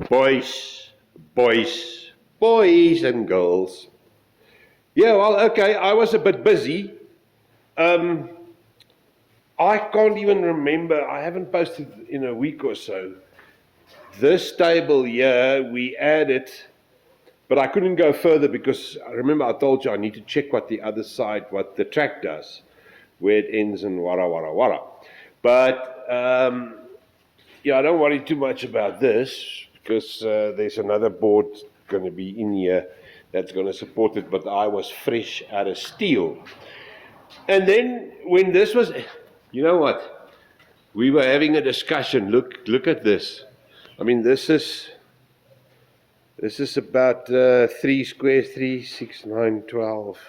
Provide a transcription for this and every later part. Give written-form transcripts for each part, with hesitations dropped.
Boys, boys, boys and girls. Yeah, well, okay, I was a bit busy. Um, I can't even remember, I haven't posted in a week or so. This table here, we added, but I couldn't go further because I remember I told you I need to check what the other side, what the track does, where it ends and wara wara wara. But yeah, I don't worry too much about this because there's another board going to be in here that's going to support it, but I was fresh out of steel. And then when this was, you know what? We were having a discussion. Look at this. I mean, this is about 3 squares, 3, 6, 9, 12,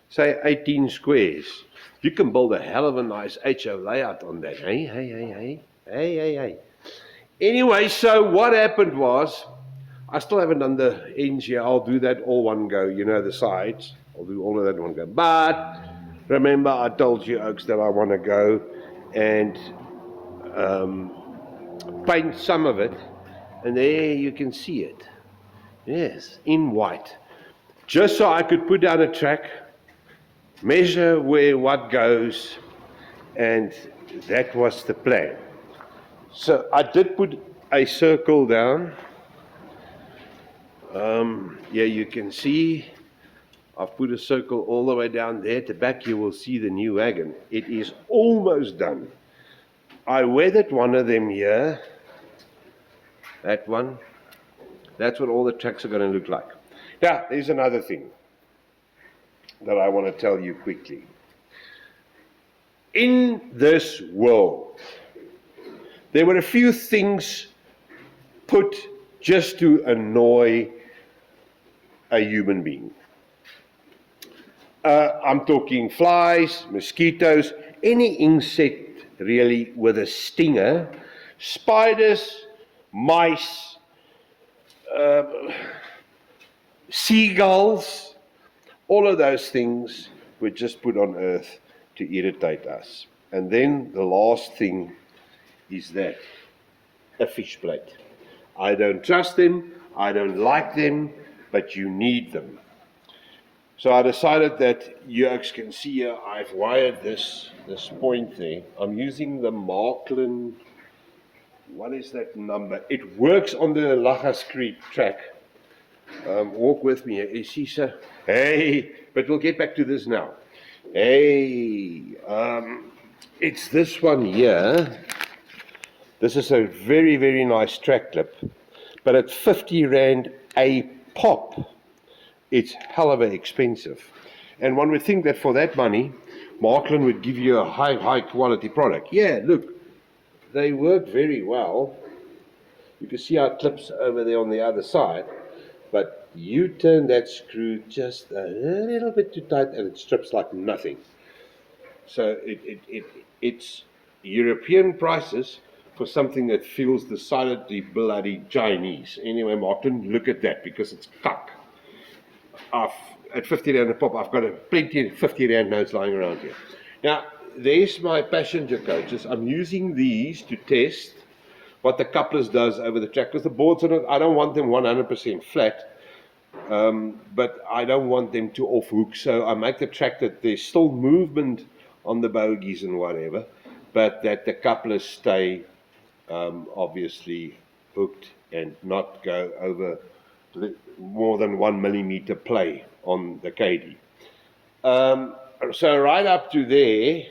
say 18 squares. You can build a hell of a nice HO layout on that. Hey. Anyway, so what happened was, I still haven't done the ends here. I'll do that all one go, you know, the sides. I'll do all of that in one go. But remember, I told you, Oaks, that I want to go and paint some of it. And there you can see it. Yes, in white. Just so I could put down a track, measure where what goes, and that was the plan. So I did put a circle down. Yeah, you can see I've put a circle all the way down there. At the back you will see the new wagon. It is almost done. I weathered one of them here. That one. That's what all the tracks are going to look like. Now, there's another thing that I want to tell you quickly. In this world, there were a few things put just to annoy a human being. I'm talking flies, mosquitoes, any insect really with a stinger, spiders, mice, seagulls, all of those things were just put on earth to irritate us. And then the last thing is that, a fish plate. I don't trust them, I don't like them, but you need them. So I decided that you can see here, I've wired this point there. I'm using the Marklin, what is that number? It works on the Lachas Creek track. Walk with me, you see, sir? Hey, but we'll get back to this now. Hey, it's this one here. This is a very, very nice track clip, but at 50 Rand a pop, it's hell of a expensive. And one would think that for that money, Marklin would give you a high quality product. Yeah, look, they work very well. You can see our clips over there on the other side, but you turn that screw just a little bit too tight and it strips like nothing. So it's European prices for something that feels decidedly bloody Chinese. Anyway, Martin, look at that, because it's cuck. At 50 Rand a pop, I've got plenty of 50 Rand notes lying around here. Now, there's my passenger coaches. I'm using these to test what the couplers does over the track, because the boards are not, I don't want them 100% flat, but I don't want them to off hook, so I make the track that there's still movement on the bogies and whatever, but that the couplers stay obviously hooked and not go over more than 1 millimeter play on the KD. So right up to there,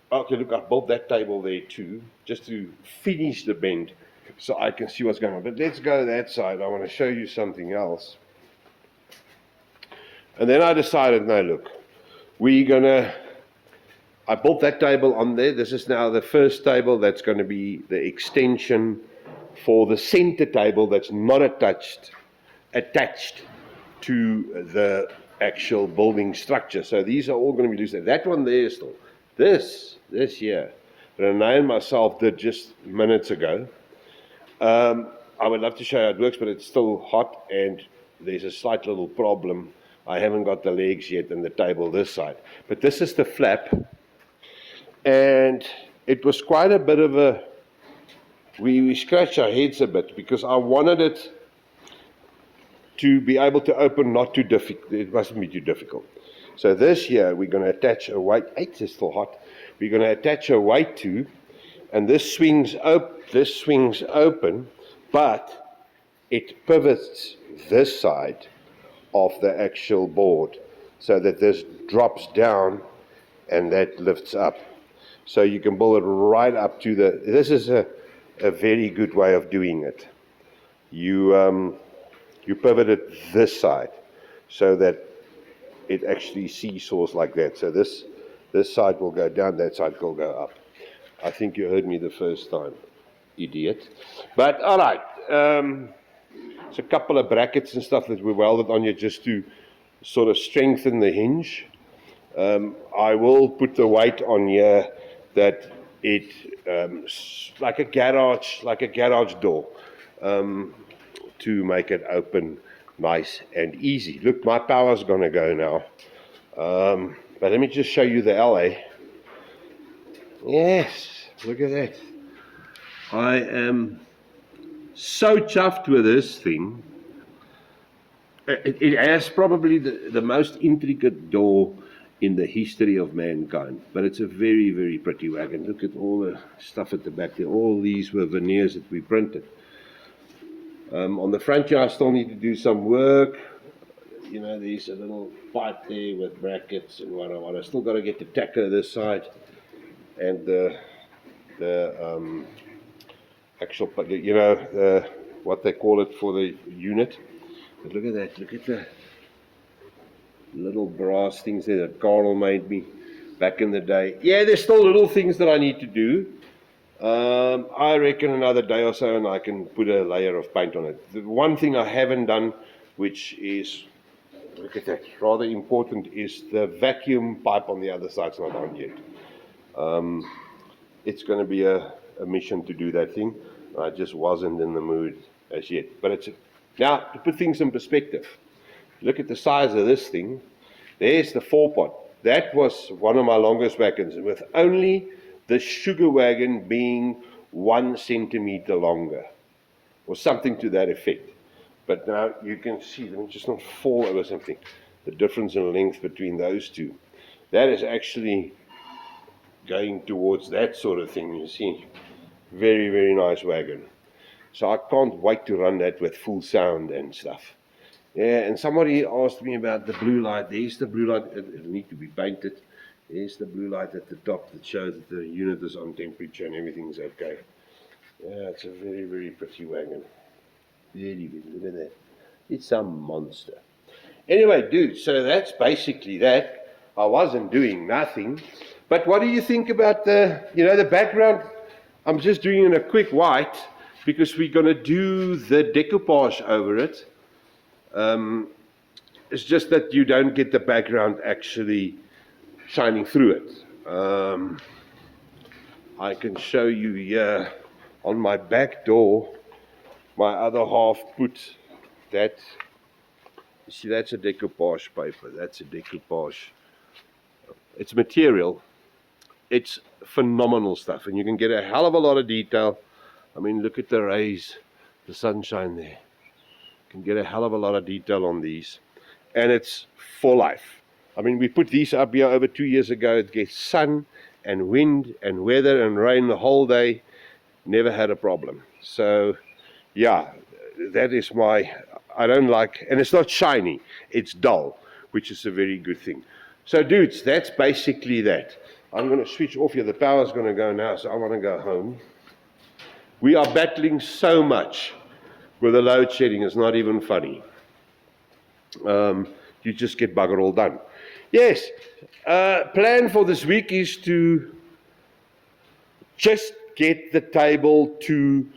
okay, look, I built that table there too, just to finish the bend so I can see what's going on. But let's go that side. I want to show you something else. And then I decided, no, look, I built that table on there. This is now the first table that's going to be the extension for the center table that's not attached to the actual building structure. So these are all going to be loose. That one there is still. This here, Renee and myself did just minutes ago. I would love to show you how it works, but it's still hot and there's a slight little problem. I haven't got the legs yet and the table this side. But this is the flap. And it was quite a bit of a we scratched our heads a bit because I wanted it to be able to open not too difficult. It mustn't be too difficult. So this here, we're going to attach a weight. It's still hot. We're going to attach a weight to, and this swings open, but it pivots this side of the actual board so that this drops down and that lifts up. So you can build it right up to this is a very good way of doing it. You pivot it this side so that it actually seesaws like that. So this side will go down, that side will go up. I think you heard me the first time, idiot. But all right, it's a couple of brackets and stuff that we welded on here just to sort of strengthen the hinge. I will put the weight on here that it like a garage door, to make it open nice and easy. Look, my power's going to go now. But let me just show you the LA. Yes, look at that. I am so chuffed with this thing. It has probably the most intricate door in the history of mankind. But it's a very, very pretty wagon. Look at all the stuff at the back there. All these were veneers that we printed. On the front here, I still need to do some work. You know, there's a little pipe there with brackets and what. I still got to get the tacker this side and the actual, you know, what they call it for the unit. But look at that. Look at the little brass things there that Carl made me back in the day. Yeah, there's still little things that I need to do. I reckon another day or so and I can put a layer of paint on it. The one thing I haven't done, which is, look at that, rather important, is the vacuum pipe on the other side's not on yet. It's going to be a mission to do that thing. I just wasn't in the mood as yet. But now, to put things in perspective, look at the size of this thing. There's the 4-pot. That was one of my longest wagons, with only the sugar wagon being 1 centimeter longer, or something to that effect. But now you can see, let me just not fall over something, the difference in length between those two. That is actually going towards that sort of thing, you see. Very, very nice wagon. So I can't wait to run that with full sound and stuff. Yeah, and somebody asked me about the blue light. There's the blue light, it'll need to be painted. There's the blue light at the top that shows that the unit is on temperature and everything's okay. Yeah, it's a very, very pretty wagon. Very, very, look at that. It's a monster. Anyway, dude, so that's basically that. I wasn't doing nothing. But what do you think about the background? I'm just doing it in a quick white because we're going to do the decoupage over it. It's just that you don't get the background actually shining through it. I can show you here on my back door, my other half put that. You see, that's a decoupage paper. That's a decoupage. It's material. It's phenomenal stuff, and you can get a hell of a lot of detail. I mean, look at the rays, the sunshine there. You can get a hell of a lot of detail on these, and it's for life. I mean, we put these up here over 2 years ago. It gets sun and wind and weather and rain the whole day. Never had a problem. So, yeah, that is I don't like, and it's not shiny. It's dull, which is a very good thing. So, dudes, that's basically that. I'm going to switch off here. The power's going to go now, so I want to go home. We are battling so much with the load shedding. It's not even funny. You just get bugger all done. Yes, plan for this week is to just get the table to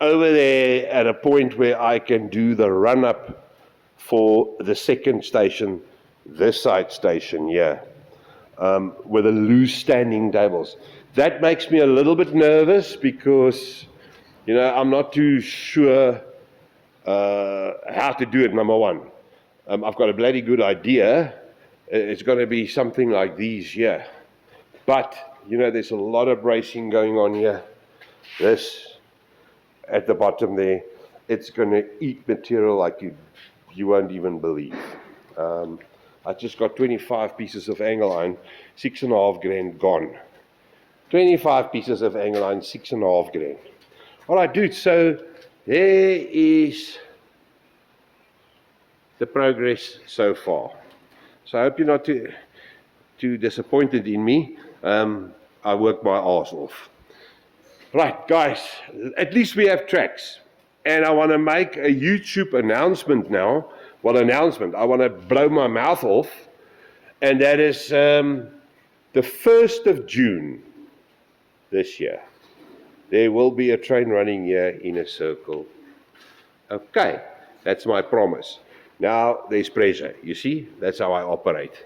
over there at a point where I can do the run-up for the second station, this side station here, with the loose standing tables. That makes me a little bit nervous because, I'm not too sure how to do it, number one. I've got a bloody good idea. It's going to be something like these here. But, there's a lot of bracing going on here. This, at the bottom there. It's going to eat material like you won't even believe. I just got 25 pieces of angle iron, 6.5 grand gone. 25 pieces of angle iron, 6.5 grand. All right, dude, so there is the progress so far. So I hope you're not too disappointed in me. I worked my arse off. Right, guys, at least we have tracks. And I want to make a YouTube announcement now. Well, announcement. I want to blow my mouth off. And that is the 1st of June this year. There will be a train running here in a circle. Okay, that's my promise. Now there's pressure. You see, that's how I operate.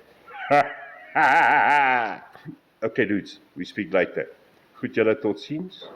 Okay, dudes, we speak later. Goed julle, tot ziens.